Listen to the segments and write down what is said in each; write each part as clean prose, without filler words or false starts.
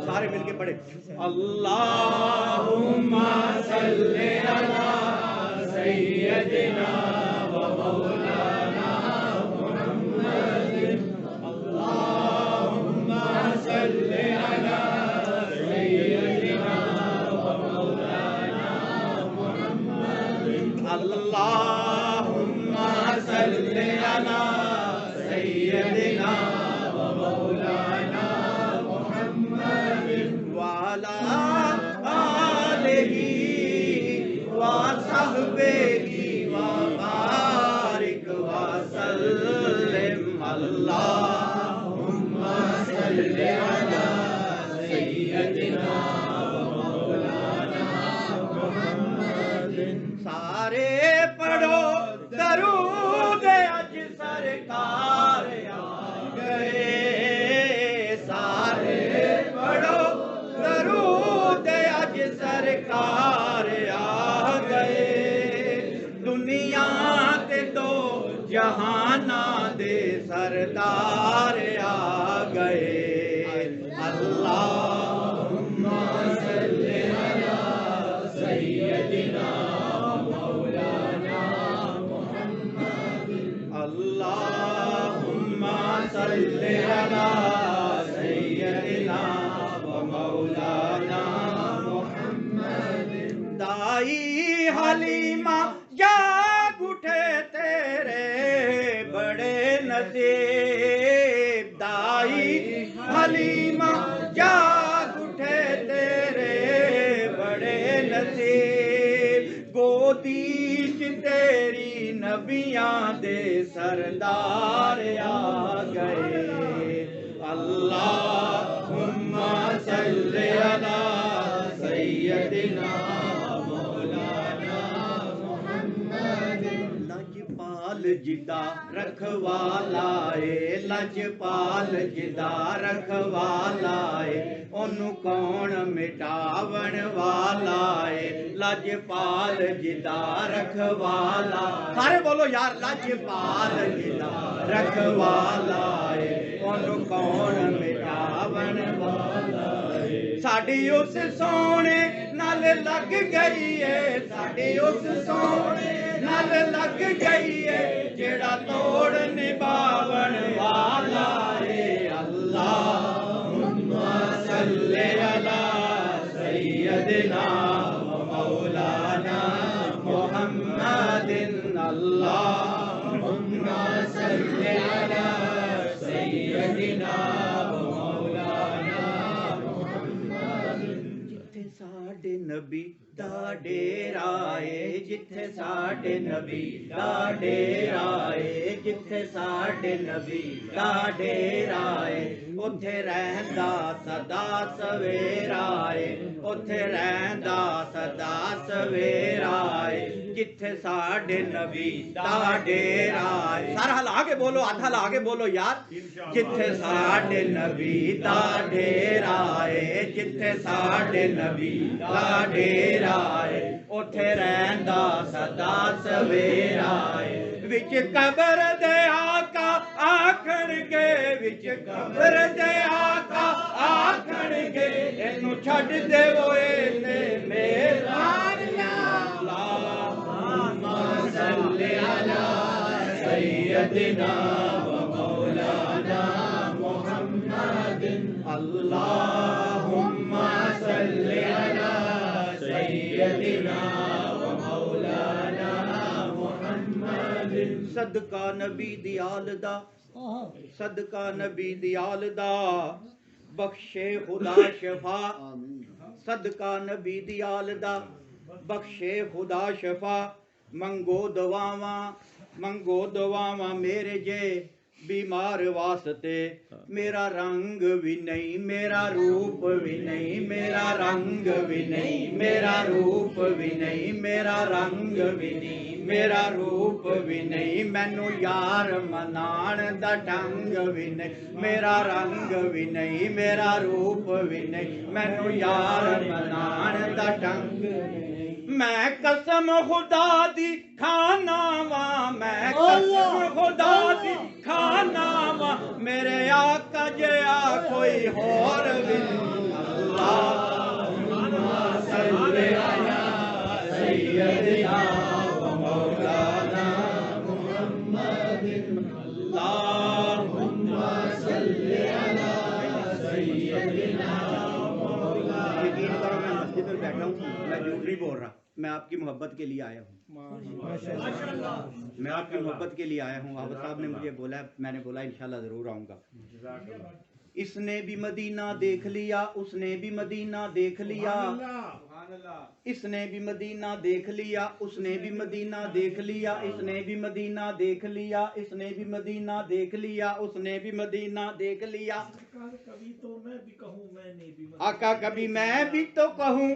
سارے مل کے پڑھے اللہم صلی علی سیدنا و مولانا محمد اللہم صلی علی سیدنا و مولانا محمد اللہم صلی علی سیدنا و مولانا محمد وعلی آلہ وصحبہ وبارک وسلم اللہم صلی علی سیدنا و مولانا محمد سارے پڑھو درود اج سرکار آ گئے سارے پڑھو درود اج سرکار آ گئے دنیا تے دو جہاناں دے سردار آ گئے اللہم صلی علی سیدنا مولانا محمد اللہم صلی علی سیدنا و مولانا محمد دائی حلیمہ جاگ اٹھے تیرے بڑے نصیب دائی حلیمہ جاگ اٹھے تیرے بڑے نصیب گودیش تیری نبیاں دے سردار آ گئے اللہم صلی علی سیدنا مولانا محمد لجپال جدا رکھوالا اے لجپال جدا رکھوالا اے انہوں کون مٹاون والا اے لجپال جدا رکھوالا سارے بولو یار لجپال جدا رکھوالا اے انہوں کون مٹاون والا اے ساڑی اس سونے نال لگ گئی ہے ساڑی اس سونے نال لگ گئی ہے جڑا توڑ نباون والا ہے اللہم صلی علی سیدنا و مولانا محمد اللہم صلی علی سیدنا و مولانا محمد جتھے ساڈے نبی دا ڈیرا اے جتھے ساڈے نبی دا ڈیرا اے جتھے ساڈے نبی دا ڈیرا اے اوتھے رہندا سدا سویرا اے اوتھے رہندا سدا سویرا اے جتھے ساڈے نبی دا ڈیرا اے سارا ہلا کے بولو آدھا لا کے بولو یار جتھے ساڈے نبی دا ڈیرا اے جتھے ساڈے نبی دا ڈیرا اے اوتھے رہندا سدا سویرا اے وچ قبر دے آقا آکھن گے وچ قبر دے آقا آکھن گے اینو چھڈ دیو تے میرا اللہم صلی علی سیدنا و مولانا محمد اللہم صلی علی سیدنا و مولانا محمد صدقہ نبی دی آل دا صدقہ نبی دی آل دا بخشے خدا شفا صدقہ نبی دی آل دا بخشے خدا شفا منگو دعاواں میرے جے بیمار واسطے میرا رنگ بھی نہیں میرا روپ بھی نہیں میرا رنگ بھی نہیں میرا روپ بھی نہیں میرا رنگ بھی نہیں میرا روپ بھی نہیں مینو یار منان دا ڈنگ بھی نہیں میرا رنگ بھی نہیں میرا روپ بھی نہیں مینو یار منان دا ڈنگ میں قسم خدا دی کھانا وا میں قسم خدا دی کھانا وا میرے آقا جیا کوئی اور بھی یقین کرو میں مسجد میں بیٹھا ہوں, میں جھوٹ نہیں بول رہا, میں آپ کی محبت کے لیے آیا ہوں, میں آپ کی محبت کے لیے آیا ہوں. عابد صاحب نے مجھے بولا, میں نے بولا انشاءاللہ ضرور آؤں گا. اس نے بھی مدینہ دیکھ لیا, اس نے بھی مدینہ دیکھ لیا, اس نے بھی مدینہ دیکھ لیا, اس نے بھی مدینہ دیکھ لیا, اس نے بھی مدینہ دیکھ لیا, اس نے بھی مدینہ دیکھ لیا, اس نے بھی مدینہ دیکھ لیا. آقا کبھی میں بھی تو کہوں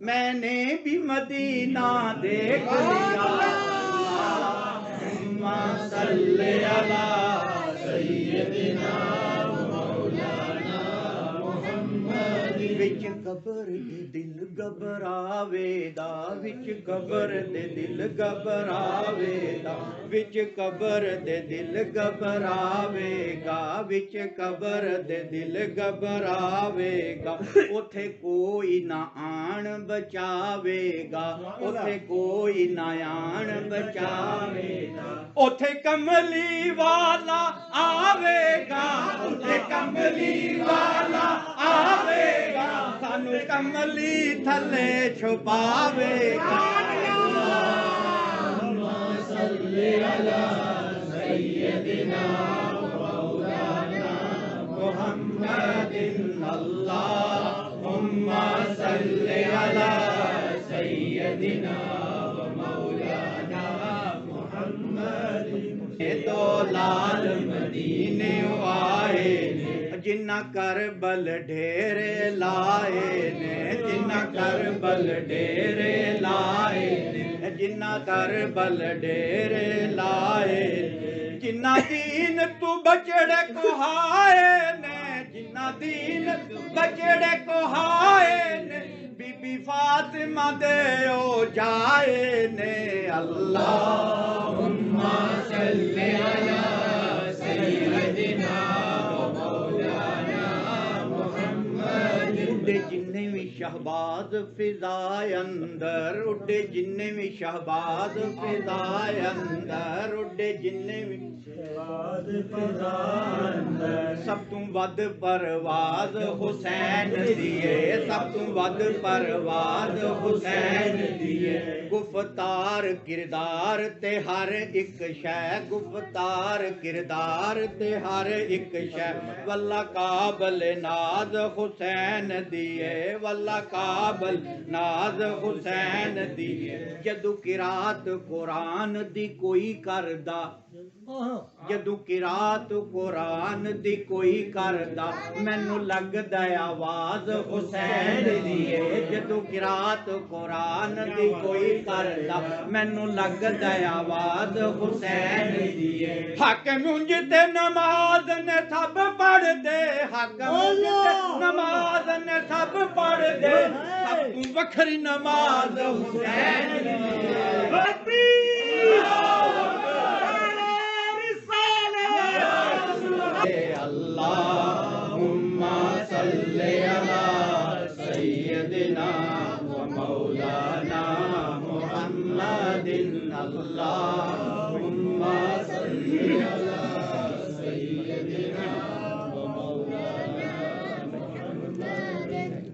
میں نے بھی مدینہ دیکھ لیا. اللہم صلی علی سیدنا وچ قبر دے دل گھبراوے دا, وچ قبر دے دل گھبراوے دا, وچ قبر دے دل گھبراوے گا, وچ قبر دے دل گھبراوے گا. اوتھے کوئی نہ آن بچاوے گا, اوتھے کوئی نہ آن بچاوے گا. اوتھے کملی والا آوے گا, اوتھے کملی والا آوے گا, سانو کملی تھلے چھپاوے گا. اللہم صلی علی سیدنا مولانا محمد, اللہم صلی علی سیدنا مولانا محمد. دو لال مدینے آئے جنہ کربل ڈھیرے لائے نے, جنہ کربل ڈھیرے لائے نے, جنہ کربل ڈھیرے لائے نے, جنہ دین تو بچڑے کو ہائے نے, جنہ دین بچڑے کو ہائے نے, بی بی فاطمہ دے او جائے نے. اللہم صلی علی سیدنا جننے بھی شہباز فضائے اندر اڈے, جننے بھی شہباز فضائے اندر اڈے, جننے بھی شہباز فضائے اندر, سب توں ود پرواز حسین دیے, سب توں ود پرواز حسین دیے. گفتار کردار تے ہر ایک شے, گفتار کردار تے ہر ایک شے, واللہ قابل ناز حسین دیے, واللہ قابل ناز حسین دیے. جدو قرات قرآن دی کوئی کردا, جدو قرات قرآن دی کوئی کردا, مینو لگدا آواز حسین دیے. جدو قرات قرآن دی کوئی کردا, مینو لگدا آواز حسین دیے. حق منجتے نماز نے سب پڑھ دے, حق منجتے نماز نے سب پڑھ دے, سب تو وکھری نماز حسین دیے. اللہم صلی علی سیدنا و مولانا